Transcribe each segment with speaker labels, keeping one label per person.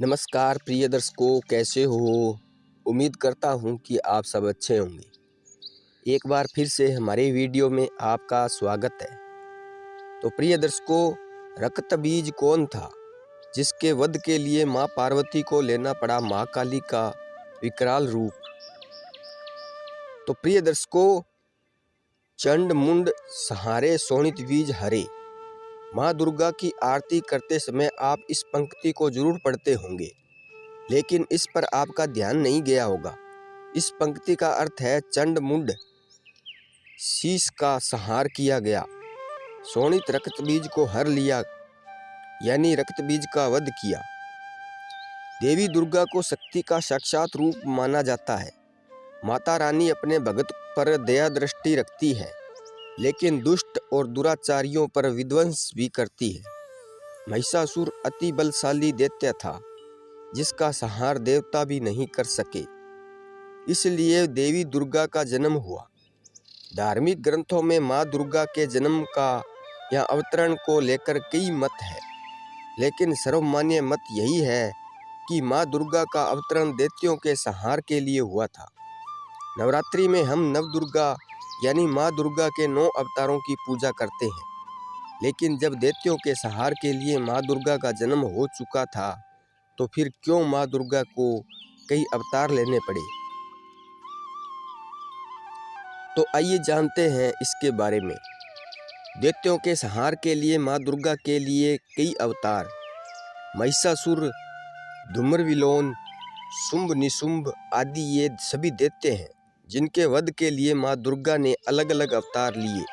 Speaker 1: नमस्कार प्रिय दर्शकों, कैसे हो? उम्मीद करता हूँ कि आप सब अच्छे होंगे। एक बार फिर से हमारे वीडियो में आपका स्वागत है। तो प्रिय दर्शकों, रक्त बीज कौन था जिसके वध के लिए माँ पार्वती को लेना पड़ा महाकाली का विकराल रूप? तो प्रिय दर्शकों, चंड मुंड सहारे शोणित बीज हरे। माँ दुर्गा की आरती करते समय आप इस पंक्ति को जरूर पढ़ते होंगे, लेकिन इस पर आपका ध्यान नहीं गया होगा। इस पंक्ति का अर्थ है चंड मुंड शीश का संहार किया गया, शोणित रक्त बीज को हर लिया, यानी रक्त बीज का वध किया। देवी दुर्गा को शक्ति का साक्षात रूप माना जाता है। माता रानी अपने भगत पर दया दृष्टि रखती है, लेकिन दुष्ट और दुराचारियों पर विध्वंस भी करती है। महिषासुर अति बलशाली दैत्य था, जिसका संहार देवता भी नहीं कर सके, इसलिए देवी दुर्गा का जन्म हुआ। धार्मिक ग्रंथों में माँ दुर्गा के जन्म का या अवतरण को लेकर कई मत है, लेकिन सर्वमान्य मत यही है कि माँ दुर्गा का अवतरण दैत्यों के संहार के लिए हुआ था। नवरात्रि में हम नवदुर्गा यानी माँ दुर्गा के 9 अवतारों की पूजा करते हैं, लेकिन जब दैत्यों के संहार के लिए माँ दुर्गा का जन्म हो चुका था, तो फिर क्यों माँ दुर्गा को कई अवतार लेने पड़े? तो आइए जानते हैं इसके बारे में। दैत्यों के संहार के लिए माँ दुर्गा के लिए कई अवतार। महिषासुर, धूम्रविलोन, शुंभ निशुंभ आदि ये सभी दैत्य हैं, जिनके वध के लिए माँ दुर्गा ने अलग अलग अवतार लिए।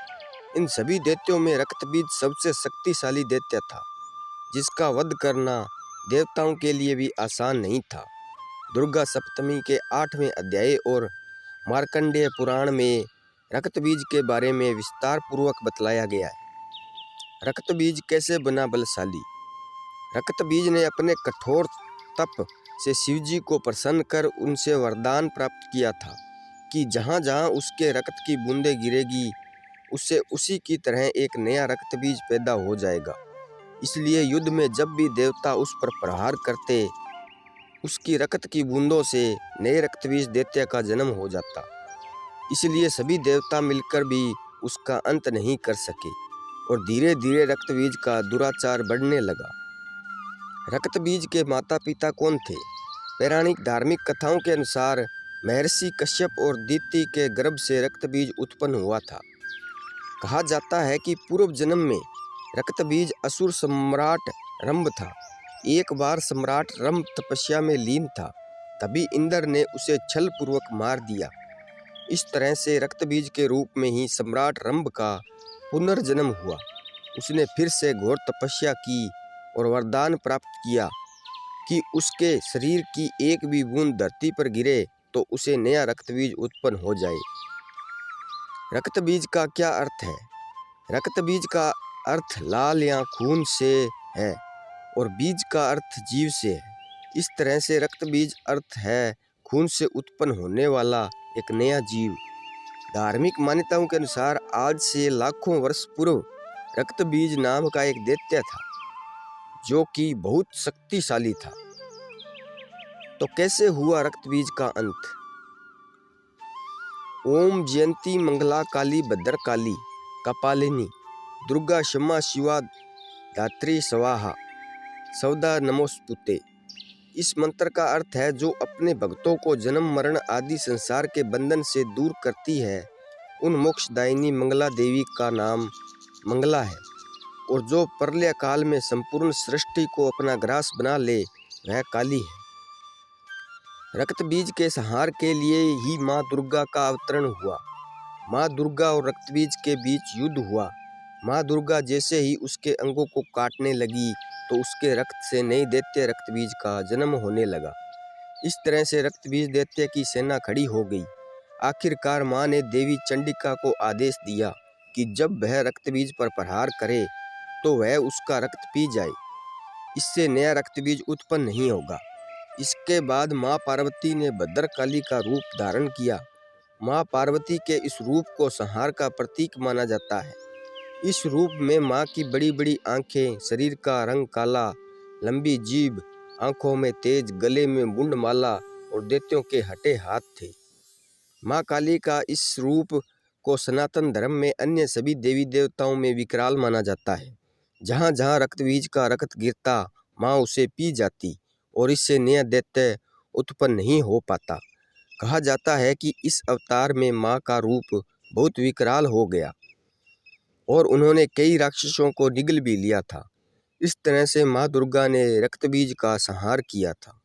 Speaker 1: इन सभी दैत्यों में रक्तबीज सबसे शक्तिशाली दैत्य था, जिसका वध करना देवताओं के लिए भी आसान नहीं था। दुर्गा सप्तमी के 8वें अध्याय और मार्कंडेय पुराण में रक्तबीज के बारे में विस्तार पूर्वक बतलाया गया है। रक्तबीज कैसे बना बलशाली? रक्तबीज ने अपने कठोर तप से शिवजी को प्रसन्न कर उनसे वरदान प्राप्त किया था कि जहाँ जहाँ उसके रक्त की बूंदें गिरेगी, उससे उसी की तरह एक नया रक्तबीज पैदा हो जाएगा। इसलिए युद्ध में जब भी देवता उस पर प्रहार करते, उसकी रक्त की बूंदों से नए रक्तबीज दैत्य का जन्म हो जाता। इसलिए सभी देवता मिलकर भी उसका अंत नहीं कर सके और धीरे धीरे रक्तबीज का दुराचार बढ़ने लगा। रक्तबीज के माता पिता कौन थे? पौराणिक धार्मिक कथाओं के अनुसार महर्षि कश्यप और दिति के गर्भ से रक्तबीज उत्पन्न हुआ था। कहा जाता है कि पूर्व जन्म में रक्तबीज असुर सम्राट रंभ था। एक बार सम्राट रंभ तपस्या में लीन था, तभी इंद्र ने उसे छल पूर्वक मार दिया। इस तरह से रक्तबीज के रूप में ही सम्राट रंभ का पुनर्जन्म हुआ। उसने फिर से घोर तपस्या की और वरदान प्राप्त किया कि उसके शरीर की एक भी बूंद धरती पर गिरे तो उसे नया रक्तबीज उत्पन्न हो जाए। रक्तबीज का क्या अर्थ है? रक्तबीज का अर्थ लाल या खून से है और बीज का अर्थ जीव से है। इस तरह से रक्तबीज अर्थ है खून से उत्पन्न होने वाला एक नया जीव। धार्मिक मान्यताओं के अनुसार आज से लाखों वर्ष पूर्व रक्तबीज नाम का एक दैत्य था, जो कि बहुत शक्तिशाली था। तो कैसे हुआ रक्तबीज का अंत? ओम जयंती मंगला काली भद्रकाली कपालिनी दुर्गा क्षमा शिवा धात्री स्वाहा सौदा नमोस्तुते। इस मंत्र का अर्थ है जो अपने भक्तों को जन्म मरण आदि संसार के बंधन से दूर करती है, उन मोक्षदायिनी मंगला देवी का नाम मंगला है, और जो प्रलय काल में संपूर्ण सृष्टि को अपना ग्रास बना ले, वह काली है। रक्तबीज के संहार के लिए ही माँ दुर्गा का अवतरण हुआ। माँ दुर्गा और रक्तबीज के बीच युद्ध हुआ। माँ दुर्गा जैसे ही उसके अंगों को काटने लगी, तो उसके रक्त से नई दैत्य रक्तबीज का जन्म होने लगा। इस तरह से रक्तबीज दैत्य की सेना खड़ी हो गई। आखिरकार माँ ने देवी चंडिका को आदेश दिया कि जब वह रक्तबीज पर प्रहार करे तो वह उसका रक्त पी जाए, इससे नया रक्तबीज उत्पन्न नहीं होगा। इसके बाद माँ पार्वती ने भद्रकाली का रूप धारण किया। माँ पार्वती के इस रूप को संहार का प्रतीक माना जाता है। इस रूप में माँ की बड़ी बड़ी आंखें, शरीर का रंग काला, लंबी जीभ आंखों में तेज, गले में मुंड माला और दैत्यों के हटे हाथ थे। माँ काली का इस रूप को सनातन धर्म में अन्य सभी देवी देवताओं में विकराल माना जाता है। जहाँ जहाँ रक्तबीज का रक्त गिरता, माँ उसे पी जाती और इससे नया दैत्य उत्पन्न नहीं हो पाता। कहा जाता है कि इस अवतार में माँ का रूप बहुत विकराल हो गया और उन्होंने कई राक्षसों को निगल भी लिया था। इस तरह से माँ दुर्गा ने रक्तबीज का संहार किया था।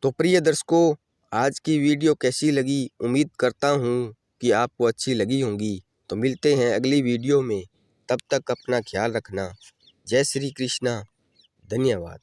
Speaker 1: तो प्रिय दर्शकों, आज की वीडियो कैसी लगी? उम्मीद करता हूँ कि आपको अच्छी लगी होंगी। तो मिलते हैं अगली वीडियो में, तब तक अपना ख्याल रखना। जय श्री कृष्णा, धन्यवाद।